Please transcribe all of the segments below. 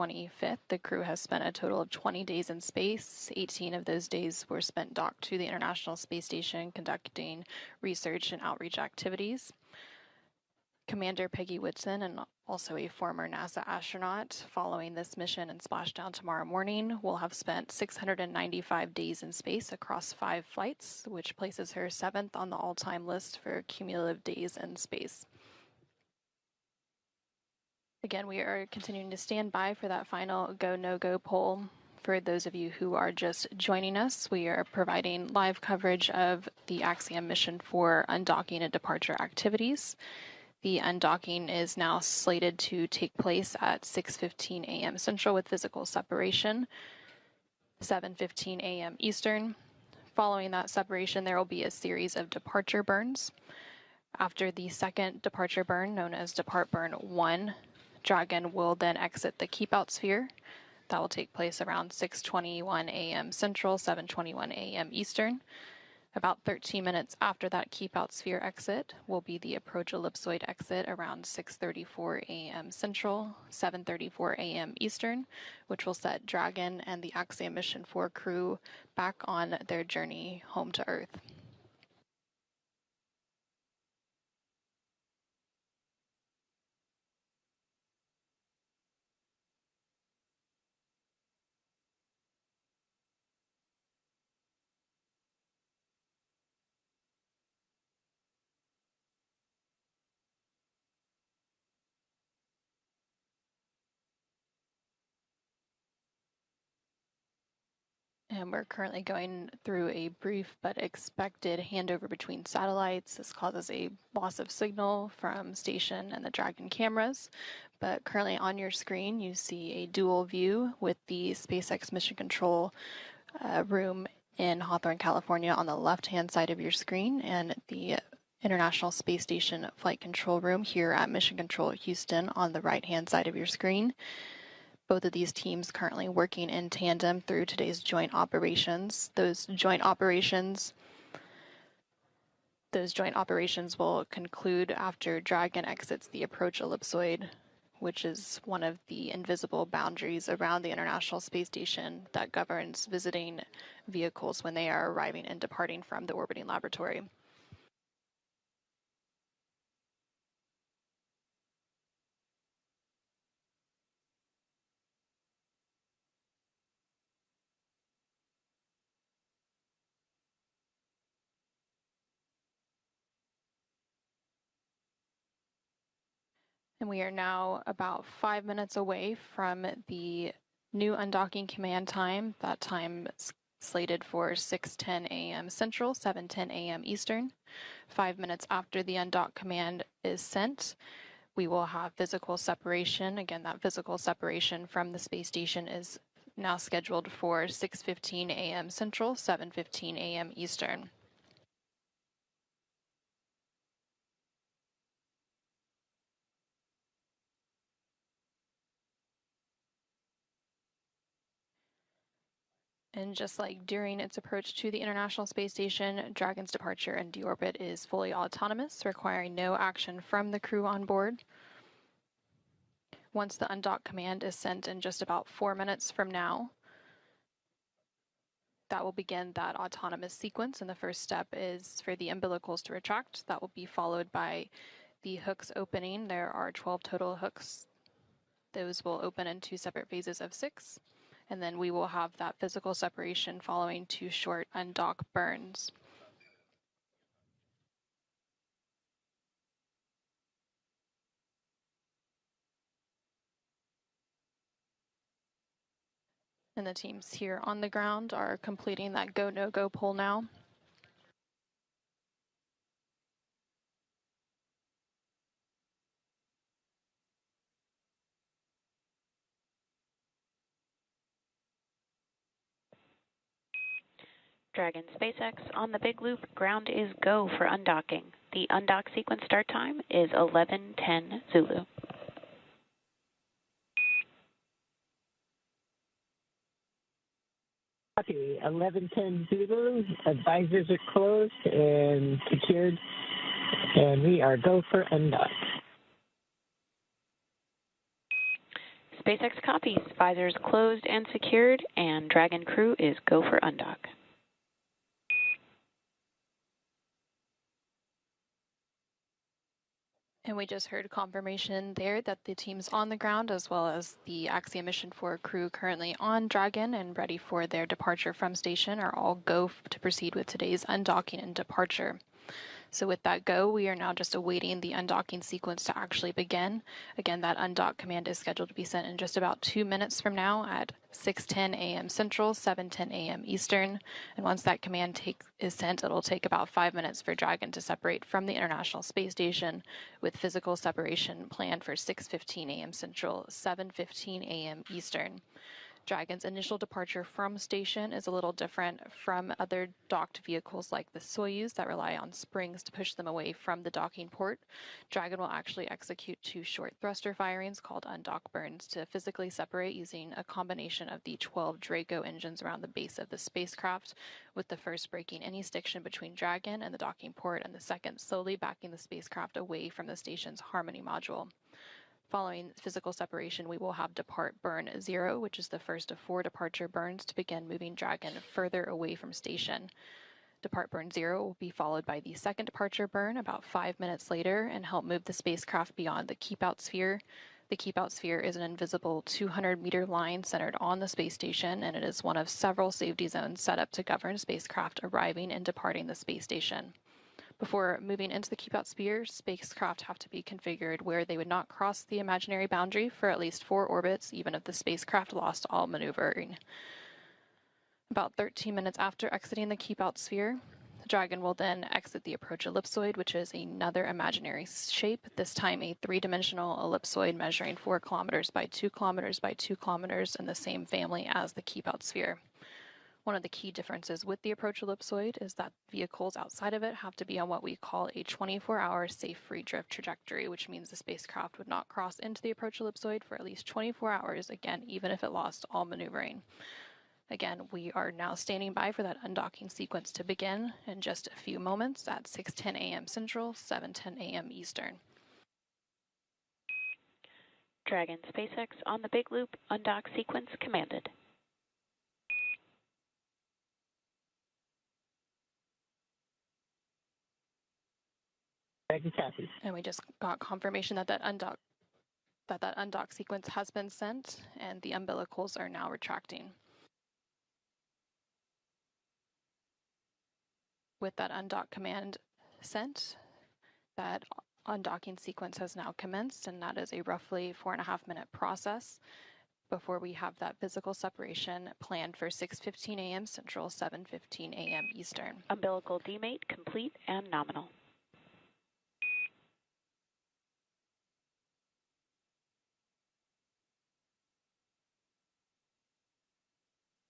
25th, the crew has spent a total of 20 days in space. 18 of those days were spent docked to the International Space Station conducting research and outreach activities. Commander Peggy Whitson, and also a former NASA astronaut, following this mission and splashdown tomorrow morning, will have spent 695 days in space across 5 flights, which places her 7th on the all-time list for cumulative days in space. Again, we are continuing to stand by for that final go, no-go poll. For those of you who are just joining us, we are providing live coverage of the Axiom mission for undocking and departure activities. The undocking is now slated to take place at 6:15 a.m. Central with physical separation, 7:15 a.m. Eastern. Following that separation, there will be a series of departure burns. After the second departure burn, known as Depart Burn 1, Dragon will then exit the keep-out sphere. That will take place around 6:21 a.m. Central, 7:21 a.m. Eastern. About 13 minutes after that keep-out sphere exit will be the approach ellipsoid exit around 6:34 a.m. Central, 7:34 a.m. Eastern, which will set Dragon and the Axiom Mission 4 crew back on their journey home to Earth. And we're currently going through a brief but expected handover between satellites. This causes a loss of signal from station and the Dragon cameras. But currently on your screen, you see a dual view with the SpaceX Mission Control room in Hawthorne, California on the left-hand side of your screen, and the International Space Station Flight Control Room here at Mission Control Houston on the right-hand side of your screen. Both of these teams currently working in tandem through today's joint operations. Those joint operations will conclude after Dragon exits the approach ellipsoid, which is one of the invisible boundaries around the International Space Station that governs visiting vehicles when they are arriving and departing from the orbiting laboratory. And we are now about 5 minutes away from the new undocking command time. That time is slated for 6:10 a.m. Central, 7:10 a.m. Eastern. 5 minutes after the undock command is sent, we will have physical separation. Again, that physical separation from the space station is now scheduled for 6:15 a.m. Central, 7:15 a.m. Eastern. And just like during its approach to the International Space Station, Dragon's departure and deorbit is fully autonomous, requiring no action from the crew on board. Once the undock command is sent in just about 4 minutes from now, that will begin that autonomous sequence, and the first step is for the umbilicals to retract. That will be followed by the hooks opening. There are 12 total hooks. Those will open in 2 separate phases of 6. And then we will have that physical separation following 2 short undock burns. And the teams here on the ground are completing that go, no-go poll now. Dragon SpaceX on the big loop, ground is go for undocking. The undock sequence start time is 11:10 Zulu. Copy, 11:10 Zulu. Advisors are closed and secured, and we are go for undock. SpaceX copies. Visors closed and secured, and Dragon crew is go for undock. And we just heard confirmation there that the teams on the ground, as well as the Axiom Mission 4 crew currently on Dragon and ready for their departure from station, are all go to proceed with today's undocking and departure. So with that go, we are now just awaiting the undocking sequence to actually begin. Again, that undock command is scheduled to be sent in just about 2 minutes from now at 6:10 a.m. Central, 7:10 a.m. Eastern. And once that command is sent, it'll take about 5 minutes for Dragon to separate from the International Space Station, with physical separation planned for 6:15 a.m. Central, 7:15 a.m. Eastern. Dragon's initial departure from station is a little different from other docked vehicles like the Soyuz that rely on springs to push them away from the docking port. Dragon will actually execute 2 short thruster firings called undock burns to physically separate using a combination of the 12 Draco engines around the base of the spacecraft, with the first breaking any stiction between Dragon and the docking port, and the second slowly backing the spacecraft away from the station's Harmony module. Following physical separation, we will have depart burn 0, which is the first of 4 departure burns to begin moving Dragon further away from station. Depart burn 0 will be followed by the second departure burn about 5 minutes later and help move the spacecraft beyond the keep-out sphere. The keep-out sphere is an invisible 200-meter line centered on the space station, and it is one of several safety zones set up to govern spacecraft arriving and departing the space station. Before moving into the keep-out sphere, spacecraft have to be configured where they would not cross the imaginary boundary for at least 4 orbits, even if the spacecraft lost all maneuvering. About 13 minutes after exiting the keep-out sphere, the Dragon will then exit the approach ellipsoid, which is another imaginary shape, this time a 3-dimensional ellipsoid measuring 4 kilometers by 2 kilometers by 2 kilometers in the same family as the keep-out sphere. One of the key differences with the approach ellipsoid is that vehicles outside of it have to be on what we call a 24-hour safe free drift trajectory, which means the spacecraft would not cross into the approach ellipsoid for at least 24 hours, again, even if it lost all maneuvering. Again, we are now standing by for that undocking sequence to begin in just a few moments at 6:10 a.m. Central, 7:10 a.m. Eastern. Dragon SpaceX on the big loop, undock sequence commanded. And we just got confirmation that that undock sequence has been sent, and the umbilicals are now retracting. With that undock command sent, that undocking sequence has now commenced, and that is a roughly 4.5-minute process before we have that physical separation planned for 6:15 a.m. Central, 7:15 a.m. Eastern. Umbilical demate complete and nominal.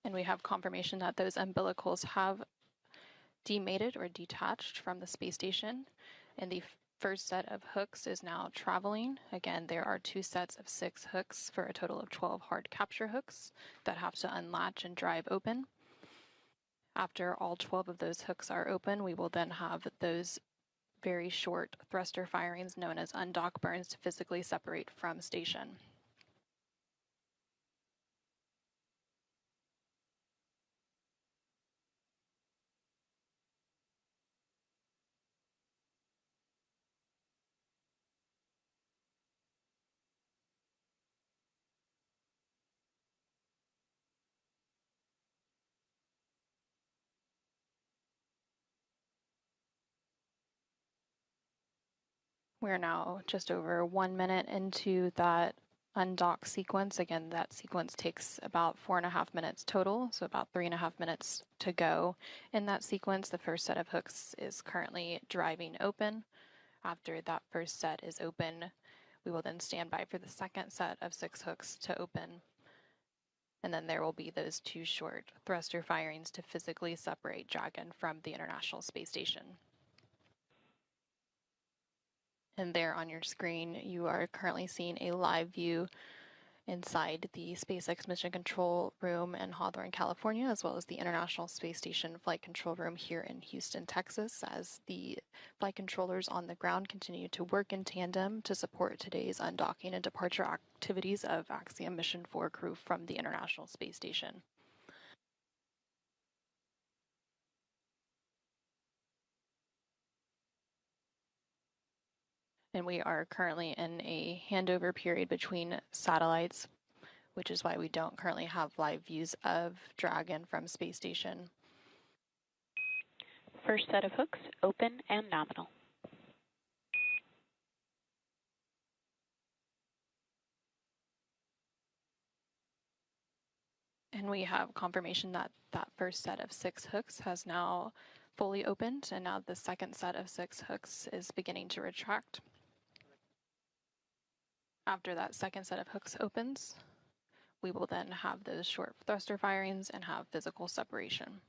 And we have confirmation that those umbilicals have demated or detached from the space station, and the first set of hooks is now traveling. Again, there are 2 sets of 6 hooks for a total of 12 hard capture hooks that have to unlatch and drive open. After all 12 of those hooks are open, we will then have those very short thruster firings known as undock burns to physically separate from station. We're now just over 1 minute into that undock sequence. Again, that sequence takes about 4.5 minutes total, so about 3.5 minutes to go. In that sequence, the first set of hooks is currently driving open. After that first set is open, we will then stand by for the second set of 6 hooks to open. And then there will be those 2 short thruster firings to physically separate Dragon from the International Space Station. And there on your screen, you are currently seeing a live view inside the SpaceX Mission Control Room in Hawthorne, California, as well as the International Space Station Flight Control Room here in Houston, Texas, as the flight controllers on the ground continue to work in tandem to support today's undocking and departure activities of Axiom Mission 4 crew from the International Space Station. And we are currently in a handover period between satellites, which is why we don't currently have live views of Dragon from space station. First set of hooks, open and nominal. And we have confirmation that that first set of 6 hooks has now fully opened, and now the second set of 6 hooks is beginning to retract. After that second set of hooks opens, we will then have those short thruster firings and have physical separation.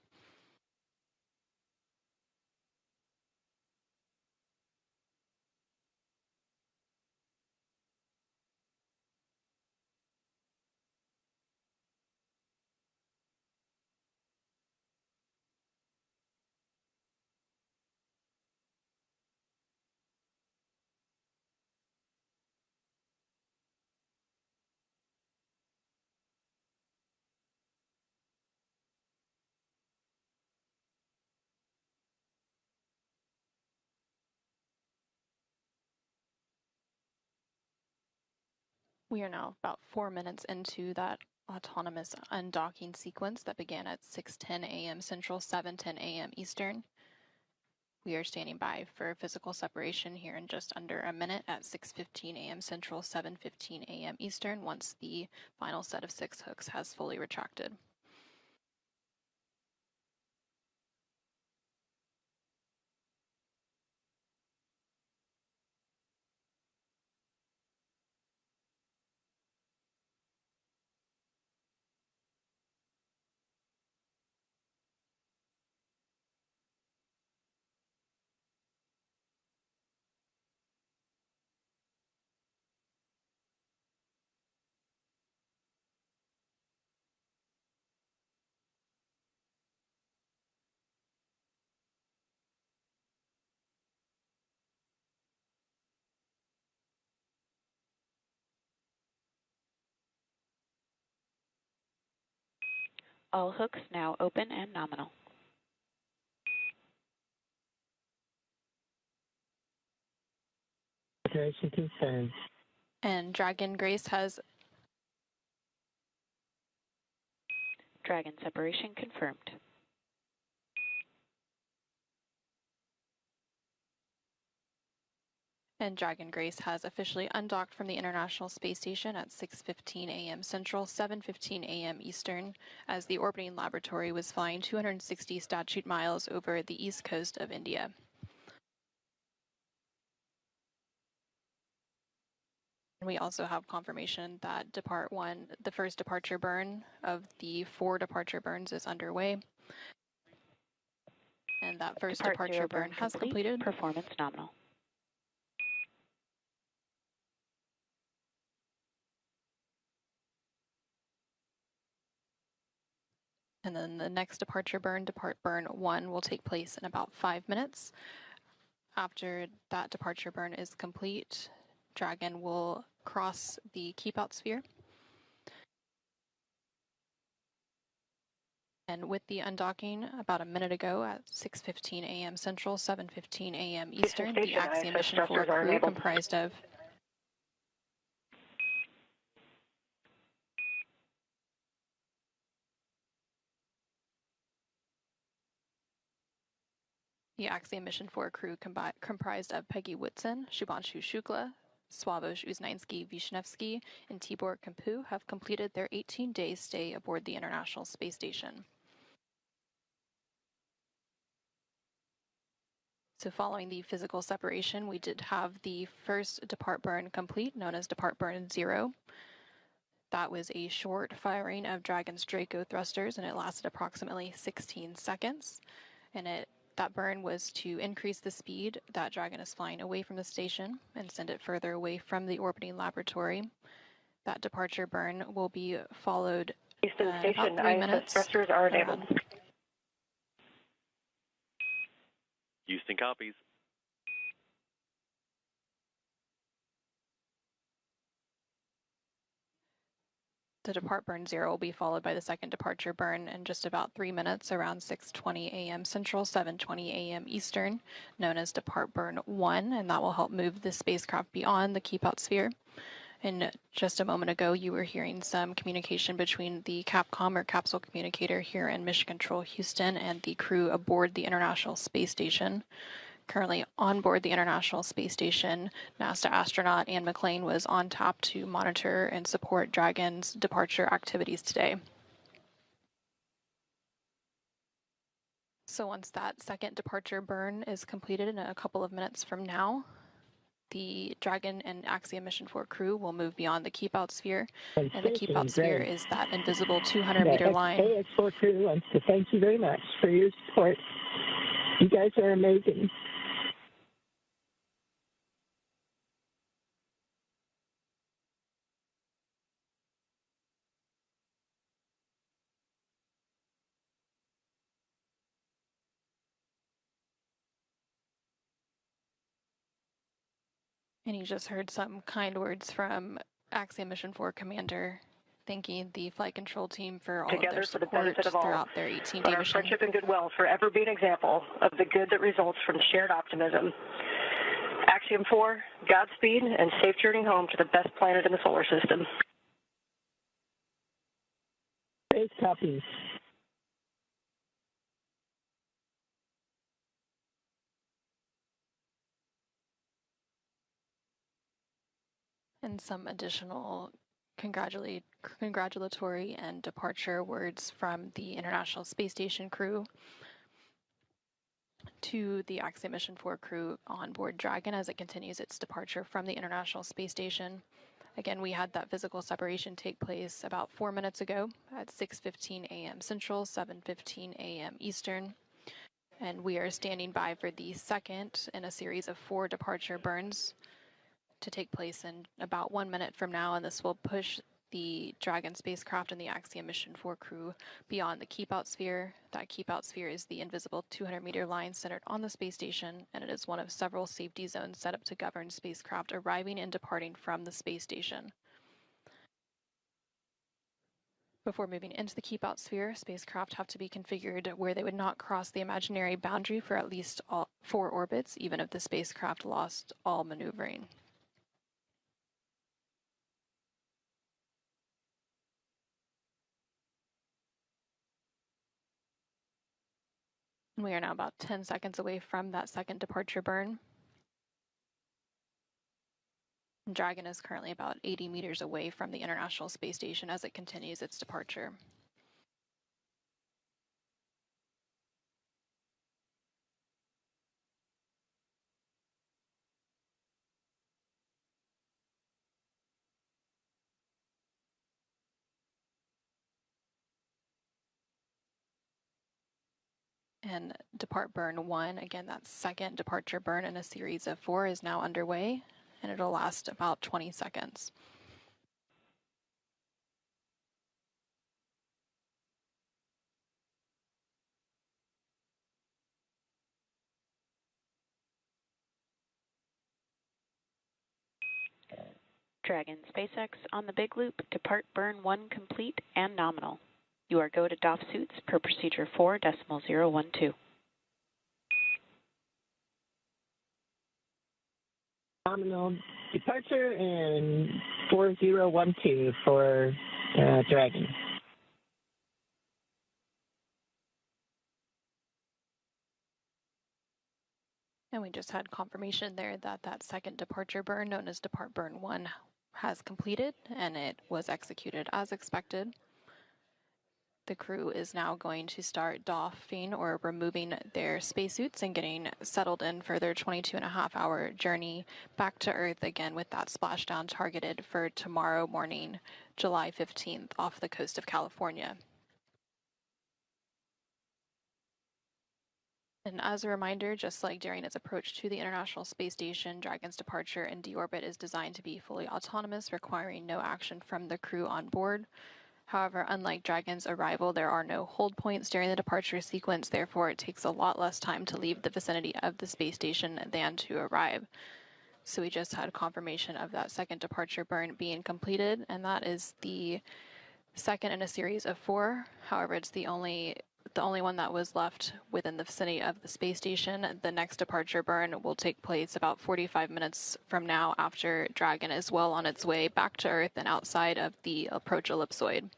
We are now about 4 minutes into that autonomous undocking sequence that began at 6:10 a.m. Central, 7:10 a.m. Eastern. We are standing by for physical separation here in just under a minute at 6:15 a.m. Central, 7:15 a.m. Eastern, once the final set of 6 hooks has fully retracted. All hooks now open and nominal. Separation confirmed. And Dragon Grace has Dragon separation confirmed. Dragon Grace has officially undocked from the International Space Station at 6:15 a.m. Central, 7:15 a.m. Eastern, as the orbiting laboratory was flying 260 statute miles over the east coast of India. And we also have confirmation that Depart 1, the first departure burn of the 4 departure burns, is underway. And that first departure burn has completed. Performance nominal. And then the next departure burn, Depart Burn 1, will take place in about 5 minutes. After that departure burn is complete, Dragon will cross the keep out sphere. And with the undocking about a minute ago at 6:15 a.m. Central, 7:15 a.m. Eastern, the Axiom Mission 4 crew comprised of The Axiom Mission 4 crew comprised of Peggy Whitson, Shubhanshu Shukla, Sławosz Uznański-Wiśniewski, and Tibor Kapu have completed their 18-day stay aboard the International Space Station. So following the physical separation, we did have the first depart burn complete, known as Depart Burn 0. That was a short firing of Dragon's Draco thrusters, and it lasted approximately 16 seconds. And that burn was to increase the speed that Dragon is flying away from the station and send it further away from the orbiting laboratory. That departure burn will be followed Houston in Station, about 3 ISS minutes. thrusters are enabled. Houston copies. The depart burn 0 will be followed by the second departure burn in just about 3 minutes, around 6:20 a.m. Central, 7:20 a.m. Eastern, known as depart burn 1, and that will help move the spacecraft beyond the keep-out sphere. And just a moment ago, you were hearing some communication between the CAPCOM, or capsule communicator, here in Mission Control Houston, and the crew aboard the International Space Station. Currently on board the International Space Station, NASA astronaut Anne McClain was on tap to monitor and support Dragon's departure activities today. So once that second departure burn is completed in a couple of minutes from now, the Dragon and Axiom Mission 4 crew will move beyond the keep-out sphere, and the keep-out sphere is that invisible 200-meter line. AX4 crew wants to thank you very much for your support. You guys are amazing. And you just heard some kind words from Axiom Mission 4 Commander, thanking the flight control team for all of their support throughout their 18-day mission. Friendship and goodwill forever be an example of the good that results from shared optimism. Axiom 4, Godspeed, and safe journey home to the best planet in the solar system. Space copies. And some additional congratulatory and departure words from the International Space Station crew to the Axiom Mission 4 crew on board Dragon as it continues its departure from the International Space Station. Again, we had that physical separation take place about 4 minutes ago at 6:15 a.m. Central, 7:15 a.m. Eastern. And we are standing by for the second in a series of 4 departure burns to take place in about 1 minute from now, and this will push the Dragon spacecraft and the Axiom Mission 4 crew beyond the keep-out sphere. That keep-out sphere is the invisible 200-meter line centered on the space station, and it is one of several safety zones set up to govern spacecraft arriving and departing from the space station. Before moving into the keep-out sphere, spacecraft have to be configured where they would not cross the imaginary boundary for at least 4 orbits, even if the spacecraft lost all maneuvering. We are now about 10 seconds away from that second departure burn. Dragon is currently about 80 meters away from the International Space Station as it continues its departure. And depart burn 1, again, that second departure burn in a series of 4 is now underway, and it'll last about 20 seconds. Dragon SpaceX on the Big Loop, depart burn 1 complete and nominal. You are go to DOF suits per procedure 4.012. Nominal departure and 4012 for Dragon. And we just had confirmation there that that second departure burn, known as depart burn 1, has completed, and it was executed as expected. The crew is now going to start doffing or removing their spacesuits and getting settled in for their 22.5-hour journey back to Earth, again with that splashdown targeted for tomorrow morning, July 15th, off the coast of California. And as a reminder, just like during its approach to the International Space Station, Dragon's departure and deorbit is designed to be fully autonomous, requiring no action from the crew on board. However, unlike Dragon's arrival, there are no hold points during the departure sequence, therefore it takes a lot less time to leave the vicinity of the space station than to arrive. So we just had confirmation of that second departure burn being completed, and that is the second in a series of 4. However, it's the only one that was left within the vicinity of the space station. The next departure burn will take place about 45 minutes from now after Dragon is well on its way back to Earth and outside of the approach ellipsoid.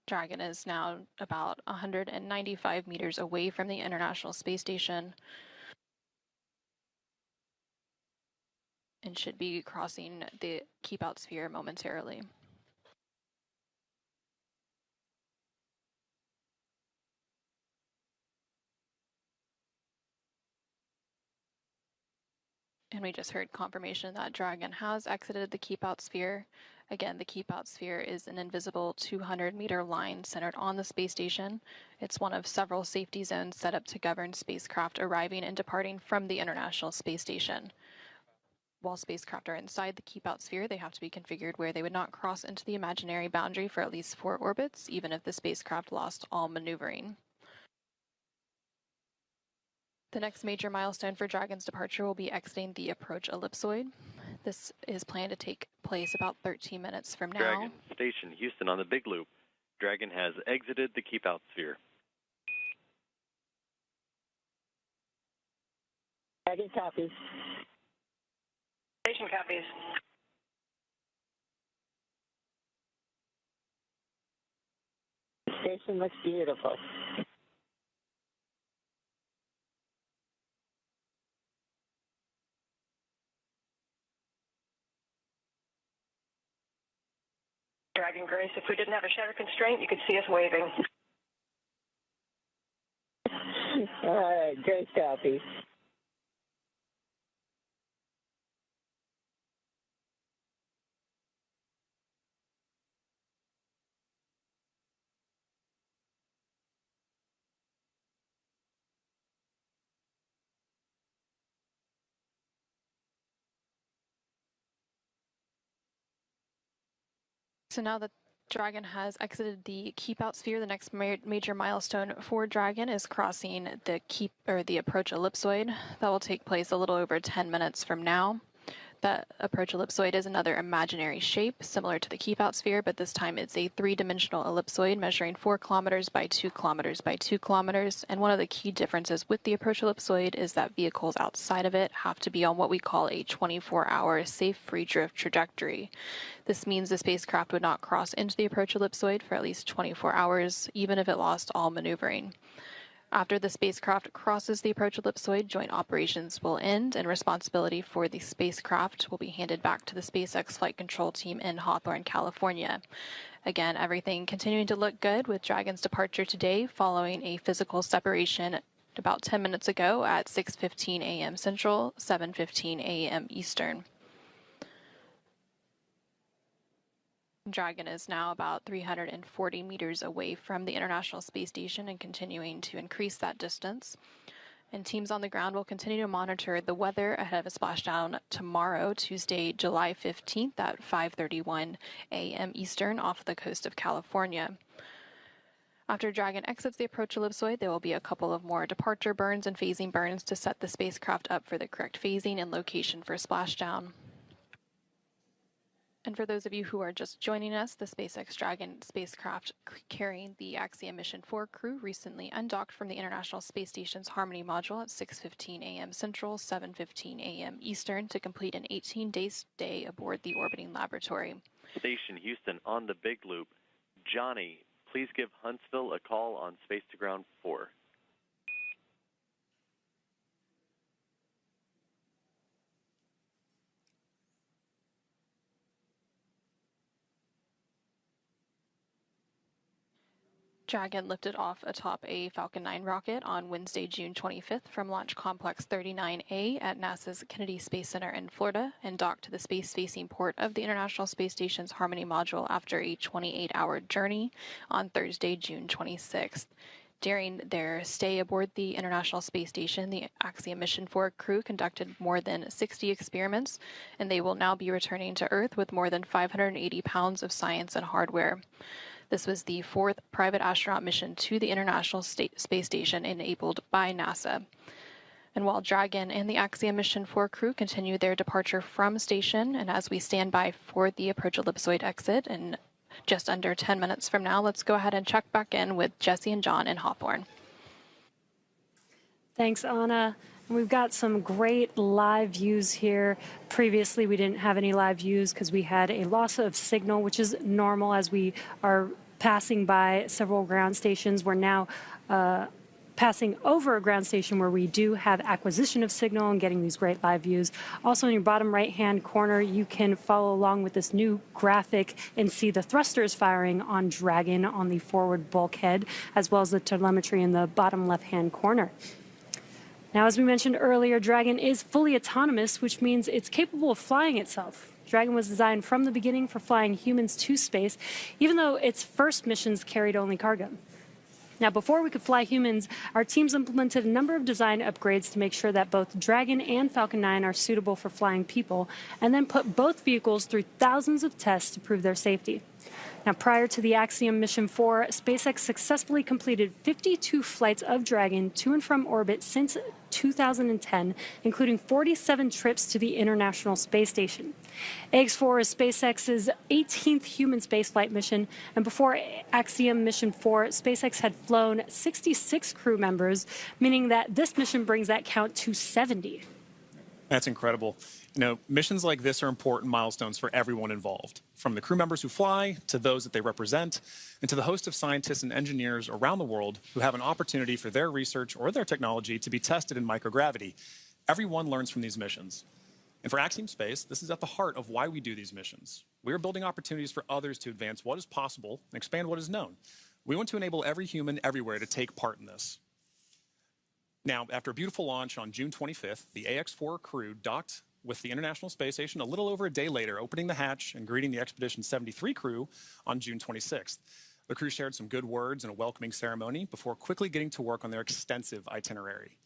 Dragon is now about 195 meters away from the International Space Station and should be crossing the keep-out sphere momentarily. And we just heard confirmation that Dragon has exited the keep-out sphere. Again, the keep-out sphere is an invisible 200-meter line centered on the space station. It's one of several safety zones set up to govern spacecraft arriving and departing from the International Space Station. While spacecraft are inside the keep-out sphere, they have to be configured where they would not cross into the imaginary boundary for at least 4 orbits, even if the spacecraft lost all maneuvering. The next major milestone for Dragon's departure will be exiting the approach ellipsoid. This is planned to take place about 13 minutes from now. Dragon, Station Houston on the Big Loop. Dragon has exited the keep-out sphere. Dragon copies. Station copies. Station looks beautiful. Dragon Grace, if we didn't have a shutter constraint, you could see us waving. All right, Grace copies. So now that Dragon has exited the keep-out sphere, the next major milestone for Dragon is crossing the approach ellipsoid. That will take place a little over 10 minutes from now. That approach ellipsoid is another imaginary shape similar to the keep-out sphere, but this time it's a 3-dimensional ellipsoid measuring 4 kilometers by 2 kilometers by 2 kilometers. And one of the key differences with the approach ellipsoid is that vehicles outside of it have to be on what we call a 24-hour safe free drift trajectory. This means the spacecraft would not cross into the approach ellipsoid for at least 24 hours, even if it lost all maneuvering. After the spacecraft crosses the approach ellipsoid, joint operations will end, and responsibility for the spacecraft will be handed back to the SpaceX flight control team in Hawthorne, California. Again, everything continuing to look good with Dragon's departure today following a physical separation about 10 minutes ago at 6:15 a.m. Central, 7:15 a.m. Eastern. Dragon is now about 340 meters away from the International Space Station and continuing to increase that distance. And teams on the ground will continue to monitor the weather ahead of a splashdown tomorrow, Tuesday, July 15th at 5:31 a.m. Eastern off the coast of California. After Dragon exits the approach ellipsoid, there will be a couple of more departure burns and phasing burns to set the spacecraft up for the correct phasing and location for splashdown. And for those of you who are just joining us, the SpaceX Dragon spacecraft carrying the Axiom Mission 4 crew recently undocked from the International Space Station's Harmony module at 6:15 a.m. Central, 7:15 a.m. Eastern to complete an 18-day stay aboard the orbiting laboratory. Station Houston on the Big Loop. Johnny, please give Huntsville a call on Space to Ground 4. Dragon lifted off atop a Falcon 9 rocket on Wednesday, June 25th from Launch Complex 39A at NASA's Kennedy Space Center in Florida and docked to the space-facing port of the International Space Station's Harmony module after a 28-hour journey on Thursday, June 26th. During their stay aboard the International Space Station, the Axiom Mission 4 crew conducted more than 60 experiments, and they will now be returning to Earth with more than 580 pounds of science and hardware. This was the fourth private astronaut mission to the International Space Station enabled by NASA. And while Dragon and the Axiom Mission 4 crew continue their departure from station, and as we stand by for the approach ellipsoid exit in just under 10 minutes from now, let's go ahead and check back in with Jesse and John in Hawthorne. Thanks, Anna. And we've got some great live views here. Previously, we didn't have any live views because we had a loss of signal, which is normal as we are passing by several ground stations. We're now passing over a ground station where we do have acquisition of signal and getting these great live views. Also, in your bottom right-hand corner, you can follow along with this new graphic and see the thrusters firing on Dragon on the forward bulkhead, as well as the telemetry in the bottom left-hand corner. Now, as we mentioned earlier, Dragon is fully autonomous, which means it's capable of flying itself. Dragon was designed from the beginning for flying humans to space, even though its first missions carried only cargo. Now, before we could fly humans, our teams implemented a number of design upgrades to make sure that both Dragon and Falcon 9 are suitable for flying people, and then put both vehicles through thousands of tests to prove their safety. Now, prior to the Axiom Mission 4, SpaceX successfully completed 52 flights of Dragon to and from orbit since 2010, including 47 trips to the International Space Station. AX-4 is SpaceX's 18th human spaceflight mission, and before Axiom Mission 4, SpaceX had flown 66 crew members, meaning that this mission brings that count to 70. That's incredible. You know, missions like this are important milestones for everyone involved, from the crew members who fly to those that they represent, and to the host of scientists and engineers around the world who have an opportunity for their research or their technology to be tested in microgravity. Everyone learns from these missions. And for Axiom Space, this is at the heart of why we do these missions. We are building opportunities for others to advance what is possible and expand what is known. We want to enable every human everywhere to take part in this. Now, after a beautiful launch on June 25th, the AX-4 crew docked with the International Space Station a little over a day later, opening the hatch and greeting the Expedition 73 crew on June 26th. The crew shared some good words and a welcoming ceremony before quickly getting to work on their extensive itinerary.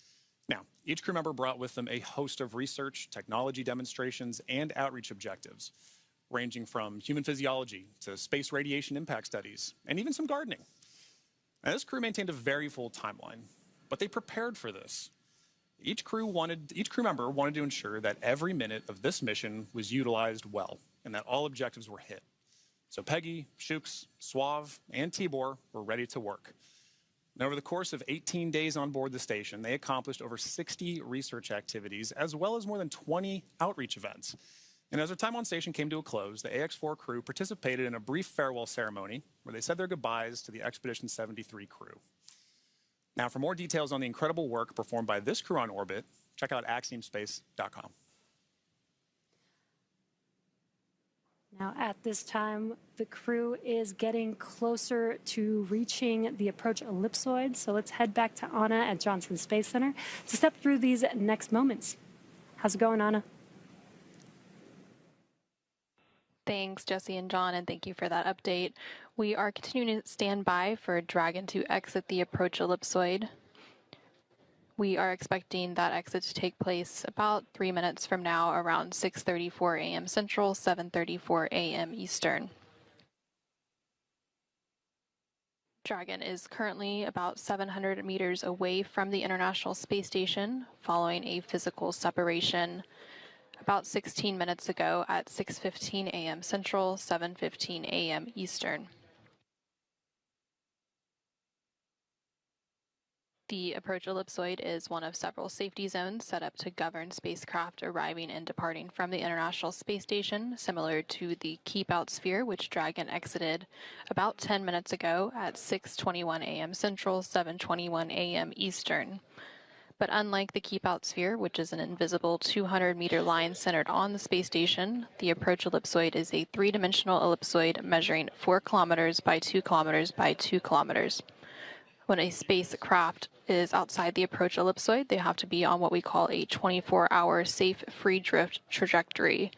Now, each crew member brought with them a host of research, technology demonstrations, and outreach objectives, ranging from human physiology to space radiation impact studies, and even some gardening. Now, this crew maintained a very full timeline, but they prepared for this. Each crew member wanted to ensure that every minute of this mission was utilized well and that all objectives were hit. So Peggy, Shukes, Sław, and Tibor were ready to work. And over the course of 18 days on board the station, they accomplished over 60 research activities as well as more than 20 outreach events. And as their time on station came to a close, the AX-4 crew participated in a brief farewell ceremony where they said their goodbyes to the Expedition 73 crew. Now, for more details on the incredible work performed by this crew on orbit, check out axiomspace.com. Now, at this time, the crew is getting closer to reaching the approach ellipsoid, so let's head back to Anna at Johnson Space Center to step through these next moments. How's it going, Anna? Thanks, Jesse and John, and thank you for that update. We are continuing to stand by for Dragon to exit the approach ellipsoid. We are expecting that exit to take place about 3 minutes from now, around 6:34 a.m. Central, 7:34 a.m. Eastern. Dragon is currently about 700 meters away from the International Space Station, following a physical separation about 16 minutes ago at 6:15 a.m. Central, 7:15 a.m. Eastern. The approach ellipsoid is one of several safety zones set up to govern spacecraft arriving and departing from the International Space Station, similar to the keep-out sphere, which Dragon exited about 10 minutes ago at 6:21 a.m. Central, 7:21 a.m. Eastern. But unlike the keep-out sphere, which is an invisible 200-meter line centered on the space station, the approach ellipsoid is a three-dimensional ellipsoid measuring 4 kilometers by 2 kilometers by 2 kilometers. When a spacecraft is outside the approach ellipsoid, they have to be on what we call a 24-hour safe free drift trajectory.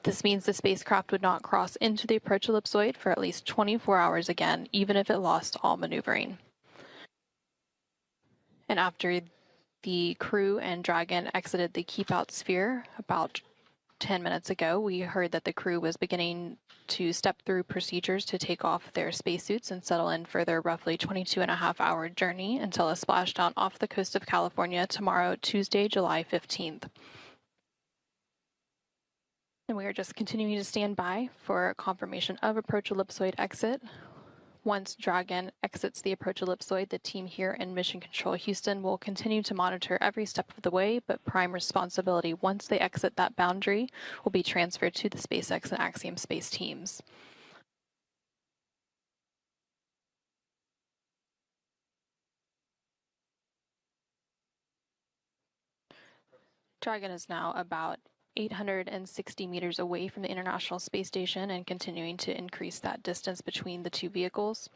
This means the spacecraft would not cross into the approach ellipsoid for at least 24 hours again, even if it lost all maneuvering. And after the crew and Dragon exited the keep-out sphere about 10 minutes ago, we heard that the crew was beginning to step through procedures to take off their spacesuits and settle in for their roughly 22-and-a-half-hour journey until a splashdown off the coast of California tomorrow, Tuesday, July 15th. And we are just continuing to stand by for confirmation of approach ellipsoid exit. Once Dragon exits the approach ellipsoid, the team here in Mission Control Houston will continue to monitor every step of the way, but prime responsibility once they exit that boundary will be transferred to the SpaceX and Axiom Space teams. Dragon is now about 860 meters away from the International Space Station and continuing to increase that distance between the two vehicles.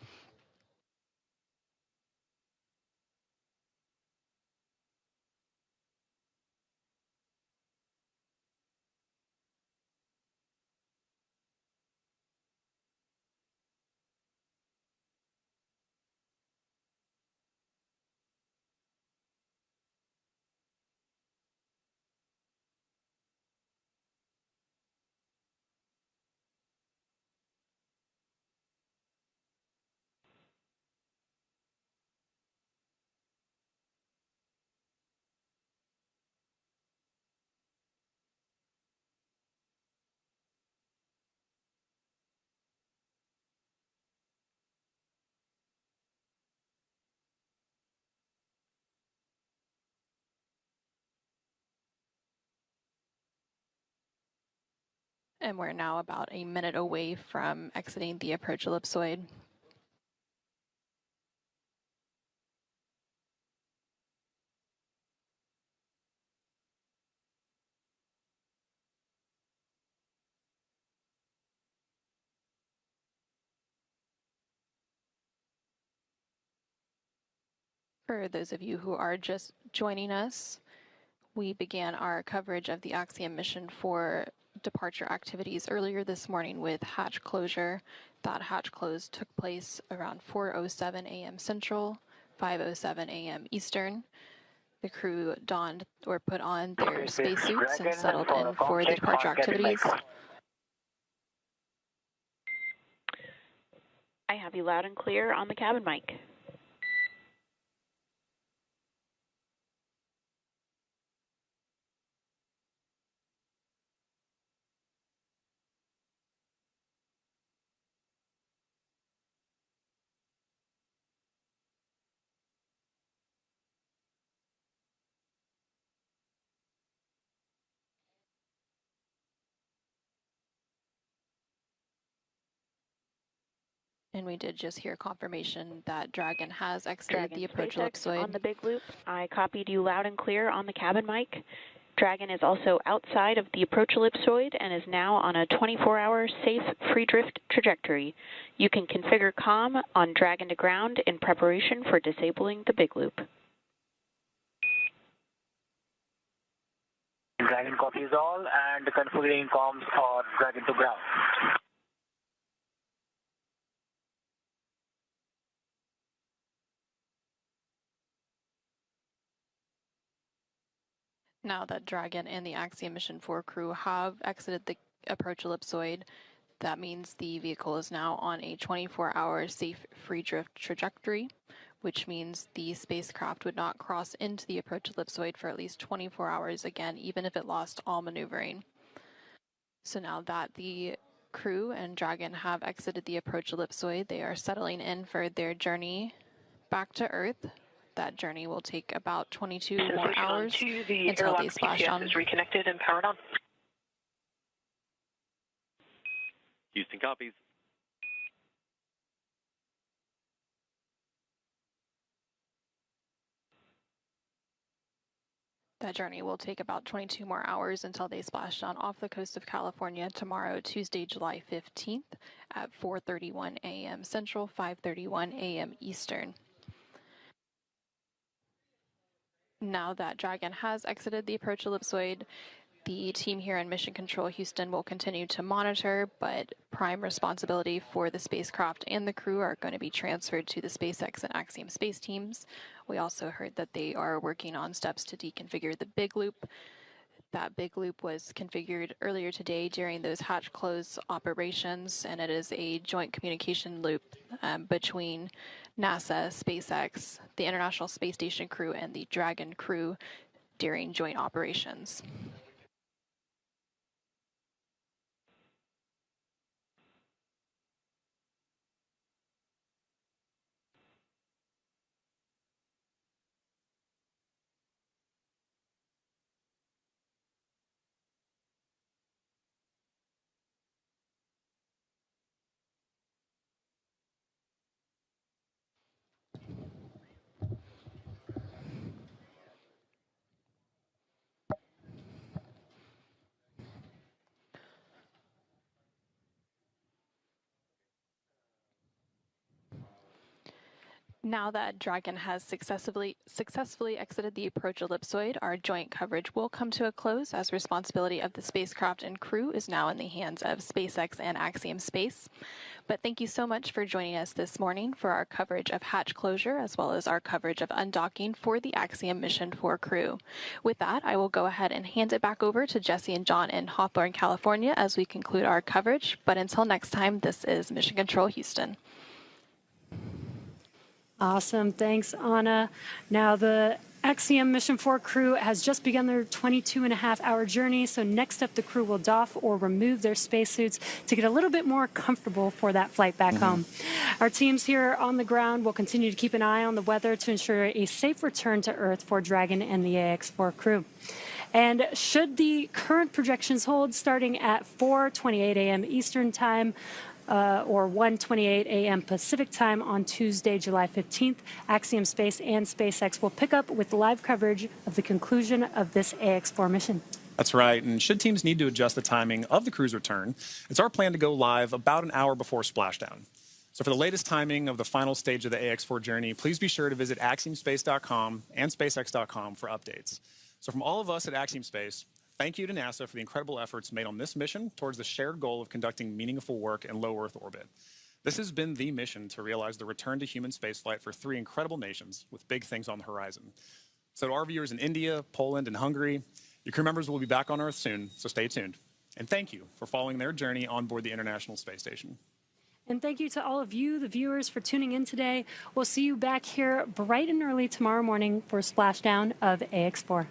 And we're now about a minute away from exiting the approach ellipsoid. For those of you who are just joining us, we began our coverage of the Axiom mission for departure activities earlier this morning with hatch closure. That hatch close took place around 4:07 a.m. Central, 5:07 a.m. Eastern. The crew donned or put on their spacesuits and settled in for the departure activities. I have you loud and clear on the cabin mic. And we did just hear confirmation that Dragon has exited Dragon the approach SpaceX ellipsoid. on the big loop. I copied you loud and clear on the cabin mic. Dragon is also outside of the approach ellipsoid and is now on a 24-hour safe free drift trajectory. You can configure comm on Dragon to ground in preparation for disabling the big loop. Dragon copies all and configuring comms for Dragon to ground. Now that Dragon and the Axiom Mission 4 crew have exited the approach ellipsoid, that means the vehicle is now on a 24-hour safe free drift trajectory, which means the spacecraft would not cross into the approach ellipsoid for at least 24 hours again, even if it lost all maneuvering. So now that the crew and Dragon have exited the approach ellipsoid, they are settling in for their journey back to Earth. That journey will take about 22 more hours until they splash on. Is reconnected and powered on. Houston copies. That journey will take about 22 more hours until they splash down off the coast of California tomorrow, Tuesday, July 15th at 4:31 a.m. Central, 5:31 a.m. Eastern. Now that Dragon has exited the approach ellipsoid, the team here in Mission Control Houston will continue to monitor, but prime responsibility for the spacecraft and the crew are going to be transferred to the SpaceX and Axiom Space teams. We also heard that they are working on steps to deconfigure the big loop. That big loop was configured earlier today during those hatch close operations, and it is a joint communication loop between NASA, SpaceX, the International Space Station crew, and the Dragon crew during joint operations. Now that Dragon has successfully exited the approach ellipsoid, our joint coverage will come to a close as responsibility of the spacecraft and crew is now in the hands of SpaceX and Axiom Space. But thank you so much for joining us this morning for our coverage of hatch closure as well as our coverage of undocking for the Axiom Mission 4 crew. With that, I will go ahead and hand it back over to Jesse and John in Hawthorne, California as we conclude our coverage. But until next time, this is Mission Control Houston. Awesome. Thanks, Anna. Now, the Axiom Mission 4 crew has just begun their 22.5-hour journey. So next up, the crew will doff or remove their spacesuits to get a little bit more comfortable for that flight back home. Our teams here on the ground will continue to keep an eye on the weather to ensure a safe return to Earth for Dragon and the AX4 crew. And should the current projections hold, starting at 4:28 a.m. Eastern Time, or 1:28 a.m. Pacific Time on Tuesday, July 15th, Axiom Space and SpaceX will pick up with live coverage of the conclusion of this AX4 mission. That's right, and should teams need to adjust the timing of the crew's return, it's our plan to go live about an hour before splashdown. So for the latest timing of the final stage of the AX4 journey, please be sure to visit axiomspace.com and spacex.com for updates. So from all of us at Axiom Space, thank you to NASA for the incredible efforts made on this mission towards the shared goal of conducting meaningful work in low Earth orbit. This has been the mission to realize the return to human spaceflight for 3 incredible nations with big things on the horizon. So to our viewers in India, Poland, and Hungary, your crew members will be back on Earth soon, so stay tuned. And thank you for following their journey on board the International Space Station. And thank you to all of you, the viewers, for tuning in today. We'll see you back here bright and early tomorrow morning for a splashdown of AX4.